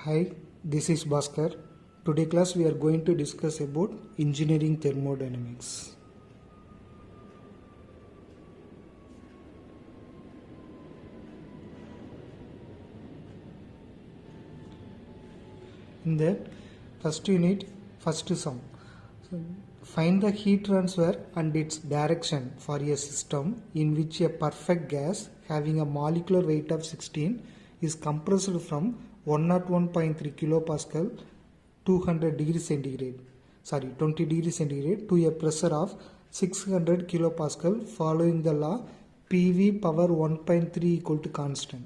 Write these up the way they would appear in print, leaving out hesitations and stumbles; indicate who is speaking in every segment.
Speaker 1: Hi, this is Bhaskar. Today class we are going to discuss about engineering thermodynamics. In that first unit, first sum. So, find the heat transfer and its direction for a system in which a perfect gas having a molecular weight of 16 is compressed from 101.3 kilopascal 200 degrees centigrade 20 degrees centigrade to a pressure of 600 kilopascal following the law PV power 1.3 equal to constant,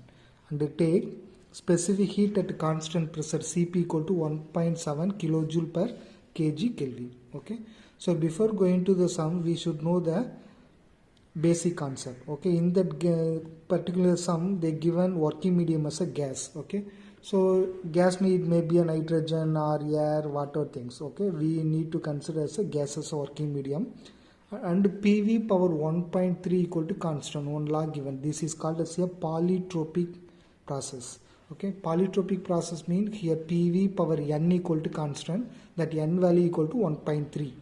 Speaker 1: and take specific heat at constant pressure Cp equal to 1.7 kilojoule per kg Kelvin. Okay, so before going to the sum we should know the basic concept. Okay, in that particular sum they given working medium as a gas. Okay, so gas may be a nitrogen or air, water things. Okay, we need to consider as a gas as a working medium, and PV power 1.3 equal to constant, one law given. This is called as a polytropic process. Okay, polytropic process means here PV power n equal to constant, that n value equal to 1.3.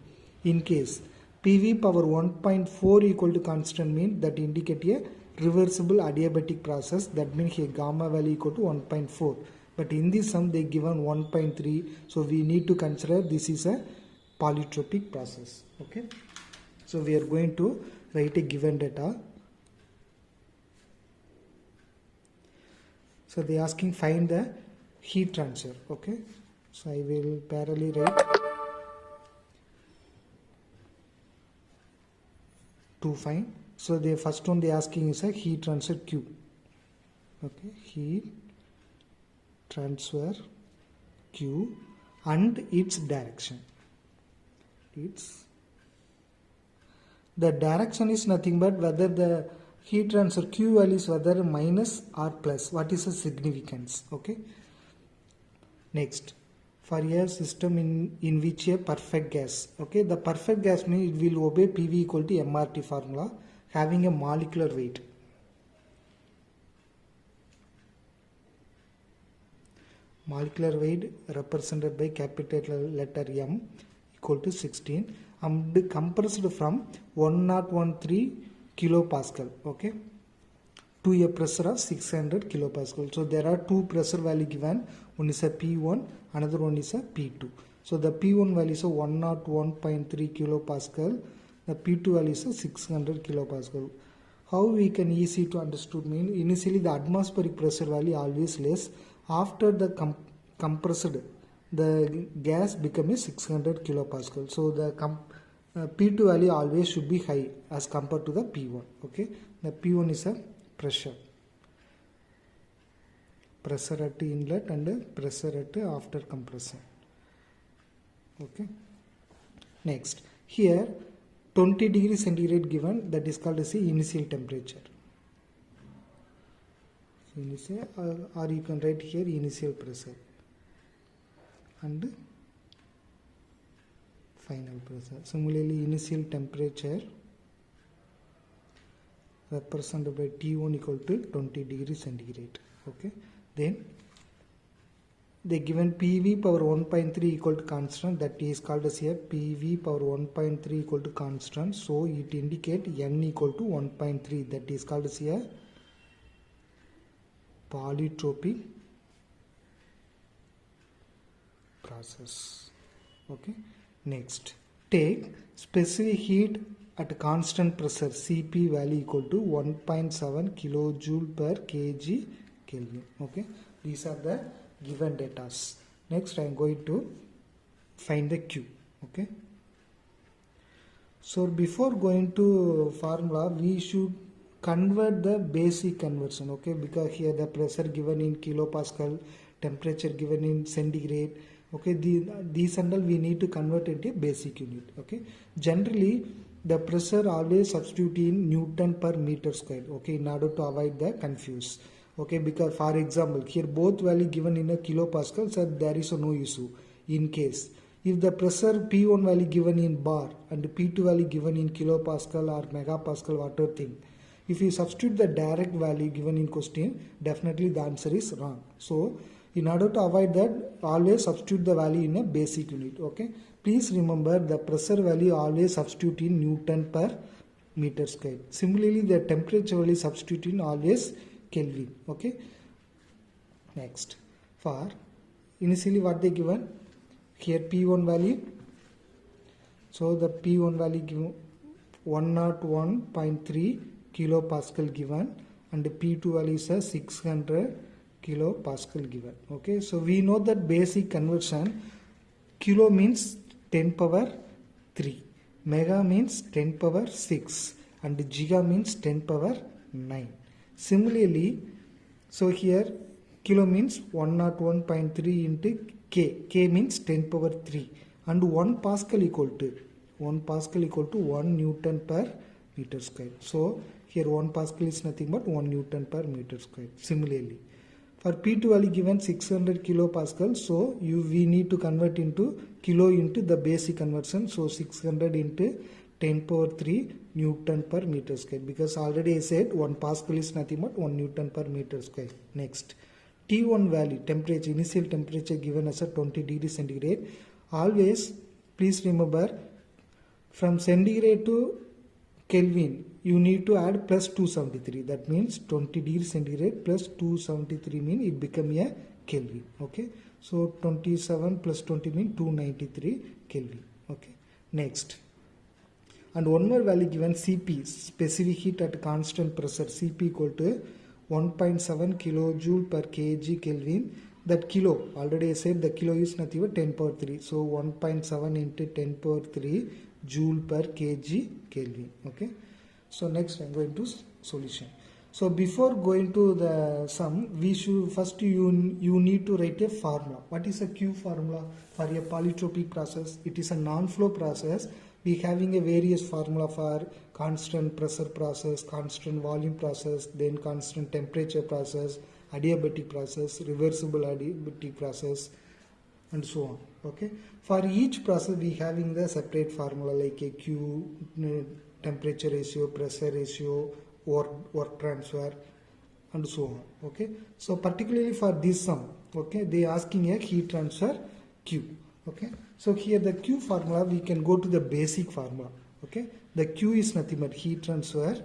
Speaker 1: In case PV power 1.4 equal to constant means that indicate a reversible adiabatic process, that means here gamma value equal to 1.4. But in this sum they given 1.3, so we need to consider this is a polytropic process. Okay, so we are going to write a given data. So they asking find the heat transfer. Okay, so I will parallelly write to find. So the first one they asking is a heat transfer Q. Okay, heat transfer Q and its direction. The direction is nothing but whether the heat transfer Q value is whether minus or plus. What is the significance? Okay. Next, for a system in which a perfect gas. Okay, the perfect gas means it will obey PV equal to MRT formula having a molecular weight. Molecular weight represented by capital letter M equal to 16 and compressed from 1013 kilopascal, okay, to a pressure of 600 kilopascal. So there are two pressure value given, one is a P1, another one is a P2. So the P1 value is a 101.3 kilopascal, the P2 value is a 600 kilopascal. How we can easy to understood mean initially the atmospheric pressure value always less, after the compressed the gas becomes 600 kilopascal. So the P2 value always should be high as compared to the P1. Okay, the P1 is a pressure at inlet and pressure at after compression. Okay, next here 20 degrees centigrade given, that is called as the initial temperature. Initial, or you can write here initial pressure and final pressure. Similarly, initial temperature represented by T1 equal to 20 degrees centigrade. Okay, then they given PV power 1.3 equal to constant, that is called as here PV power 1.3 equal to constant. So it indicate n equal to 1.3, that is called as here polytropic process. Okay, next take specific heat at constant pressure Cp value equal to 1.7 kilojoule per kg Kelvin. Okay, these are the given data. Next I am going to find the Q. Okay, so before going to formula we should convert the basic conversion. Okay, because here the pressure given in kilopascal, temperature given in centigrade. Okay, these and all we need to convert into a basic unit. Okay, generally the pressure always substitute in Newton per meter square. Okay, in order to avoid the confuse. Okay, because for example here both value given in a kilopascal, so there is no issue. In case if the pressure P1 value given in bar and P2 value given in kilopascal or megapascal, whatever thing, if you substitute the direct value given in question, definitely the answer is wrong. So In order to avoid that, always substitute the value in a basic unit. Okay. Please remember the pressure value always substitute in Newton per meter square. Similarly, the temperature value substitute in always Kelvin. Okay. Next, for initially what they given here, P1 value. So the P1 value given 101.3 kilopascal given, and the P2 value is 600 kilopascal given. Okay, so we know that basic conversion, kilo means 10 power 3, mega means 10 power 6, and giga means 10 power 9. Similarly, so here kilo means 101.3 into K means 10 power 3, and 1 Pascal equal to 1 Newton per meter square. So here 1 Pascal is nothing but 1 Newton per meter square. Similarly, for P2 value given 600 kilopascal, so we need to convert into kilo into the basic conversion. So 600 into 10 power 3 Newton per meter square, because already I said 1 Pascal is nothing but 1 Newton per meter square. Next, T1 value, temperature, initial temperature given as a 20 degrees centigrade. Always please remember, from centigrade to Kelvin, you need to add plus 273. That means 20 degrees centigrade plus 273 mean it become a Kelvin. Okay. So 27 plus 20 mean 293 Kelvin. Okay. Next. And one more value given, CP, specific heat at constant pressure, CP equal to 1.7 kilojoule per kg Kelvin. That kilo, already I said the kilo is nothing but 10 power 3. So 1.7 into 10 power 3 joule per kg Kelvin. Okay. So next I am going to solution. So before going to the sum, we should first you need to write a formula. What is a Q formula for a polytropic process? It is a non-flow process. We having a various formula for constant pressure process, constant volume process, then constant temperature process, adiabatic process, reversible adiabatic process, and so on. Okay. For each process we having the separate formula like a Q, temperature ratio, pressure ratio, work transfer, and so on. Okay. So particularly for this sum, okay, they asking a heat transfer Q. Okay. So here the Q formula, we can go to the basic formula. Okay. The Q is nothing but heat transfer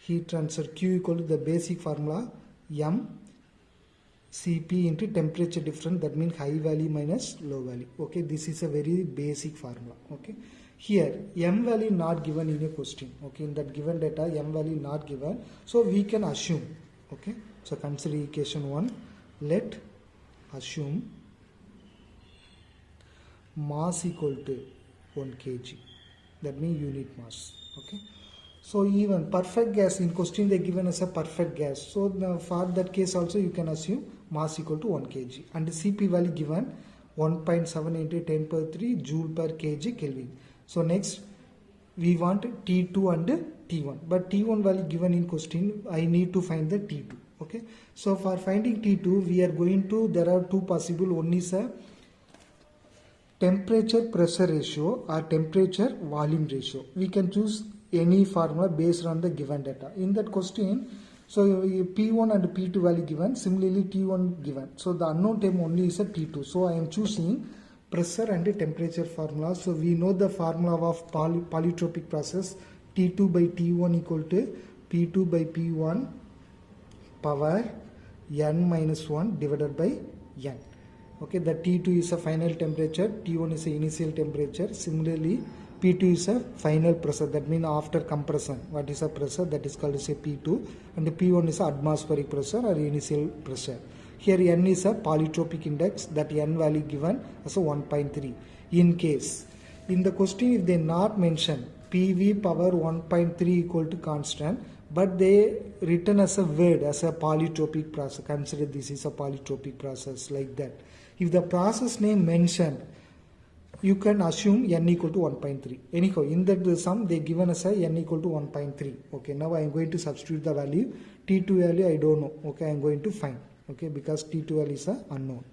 Speaker 1: Q equal to the basic formula M Cp into temperature difference, that means high value minus low value. Okay, this is a very basic formula. Okay, here M value not given in a question. Okay, in that given data M value not given, so we can assume. Okay, so consider equation 1. Let assume mass equal to 1 kg, that means unit mass. Okay. So even perfect gas, in question they given us a perfect gas. So for that case also you can assume mass equal to 1 kg. And the Cp value given 1.7 into 10 power 3 joule per kg Kelvin. So next we want T2 and T1. But T1 value given in question, I need to find the T2. Okay. So for finding T2 we are going to, there are two possible. One is a temperature pressure ratio or temperature volume ratio. We can choose any formula based on the given data. In that question, so P1 and P2 value given, similarly T1 given. So the unknown term only is a T2. So I am choosing pressure and temperature formula. So we know the formula of polytropic process, T2 by T1 equal to P2 by P1 power n minus 1 divided by n. Okay, the T2 is a final temperature, T1 is a initial temperature. Similarly, P2 is a final pressure, that means after compression. What is a pressure? That is called as a P2. And the P1 is a atmospheric pressure or initial pressure. Here n is a polytropic index, that n value given as a 1.3. In case, in the question if they not mention PV power 1.3 equal to constant, but they written as a word as a polytropic process, consider this is a polytropic process, like that. If the process name mentioned, you can assume n equal to 1.3. Anyhow, in that sum they given us a n equal to 1.3. Okay, now I am going to substitute the value. T2 value I don't know. Okay, I am going to find. Okay, because T2 value is a unknown.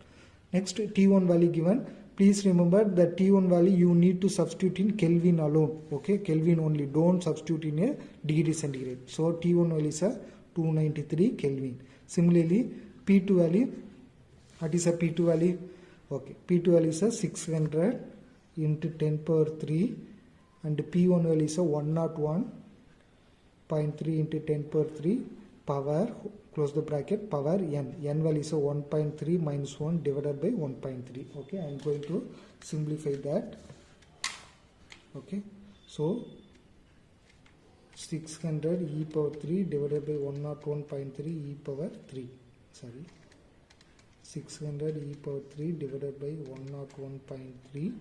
Speaker 1: Next, T1 value given. Please remember that T1 value you need to substitute in Kelvin alone. Okay, Kelvin only. Don't substitute in a degree centigrade. So T1 value is a 293 Kelvin. Similarly, P2 value, what is a P2 value? Okay, P2 value is a 600 into 10 power 3 and P1 value is a 101.3 into 10 power 3 power, close the bracket, power n. N value is a 1.3 minus 1 divided by 1.3. Okay, I am going to simplify that. Okay, so 600 e power 3 divided by 101.3 e power 3. Sorry, 600 e power 3 divided by 101.3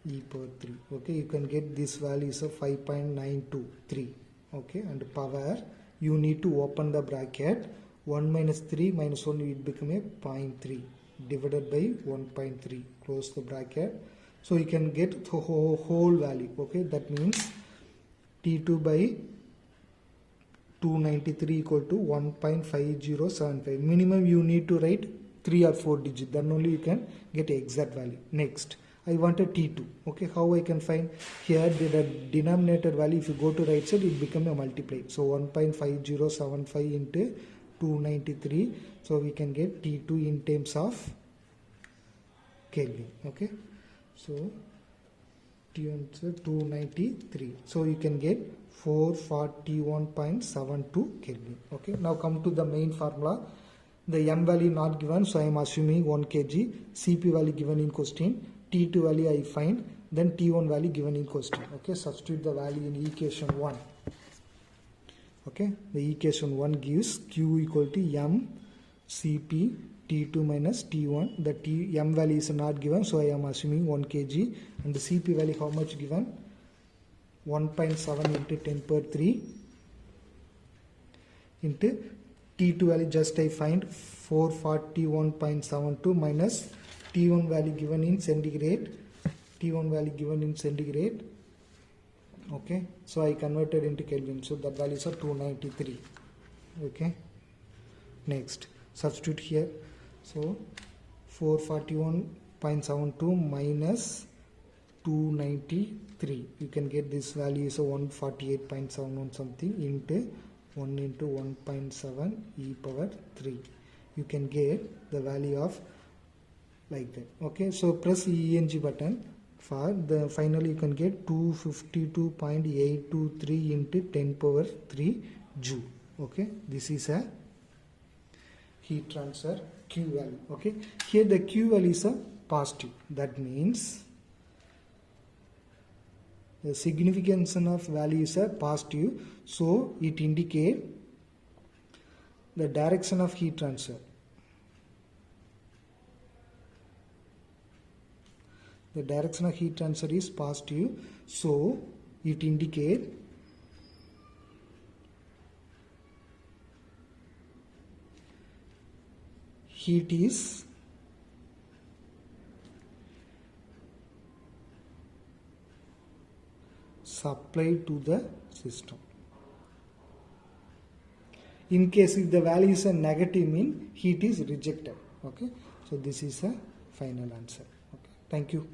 Speaker 1: e power 3. Okay, you can get this value is a 5.923. Okay, and power, you need to open the bracket. 1 minus 3 minus 1 will become a 0.3 divided by 1.3, close the bracket. So you can get the whole value. Okay, that means T2 by 293 equal to 1.5075. Minimum you need to write 3 or 4 digits, then only you can get exact value. Next, I want a T2. Okay, how I can find? Here the denominator value, if you go to right side, it become a multiply. So 1.5075 into 293. So we can get T2 in terms of Kelvin. Okay, so T answer 293. So you can get 441.72 Kelvin. Okay, now come to the main formula. The M value not given, so I am assuming 1 kg. Cp value given in question. T2 value I find, then T1 value given in question. Okay, substitute the value in equation 1. Okay, the equation 1 gives Q equal to M Cp T2 minus T1. The M value is not given, so I am assuming 1 kg. And the Cp value how much given? 1.7 into 10 power 3 into T2 value just I find 441.72 minus T1 value given in centigrade. T1 value given in centigrade. Okay, so I converted into Kelvin, so that value is 293. Okay, next substitute here. So 441.72 minus 293, you can get this value is 148.71 something into 1 into 1.7 e power 3. You can get the value of like that. Okay, so press ENG button for the finally you can get 252.823 into 10 power 3 joule. Okay, this is a heat transfer Q value. Okay, here the Q value is a positive. That means the significance of value is a positive, so it indicates the direction of heat transfer. The direction of heat transfer is positive, so it indicates heat is supplied to the system. In case if the value is a negative, mean heat is rejected. Okay, so this is a final answer. Okay, thank you.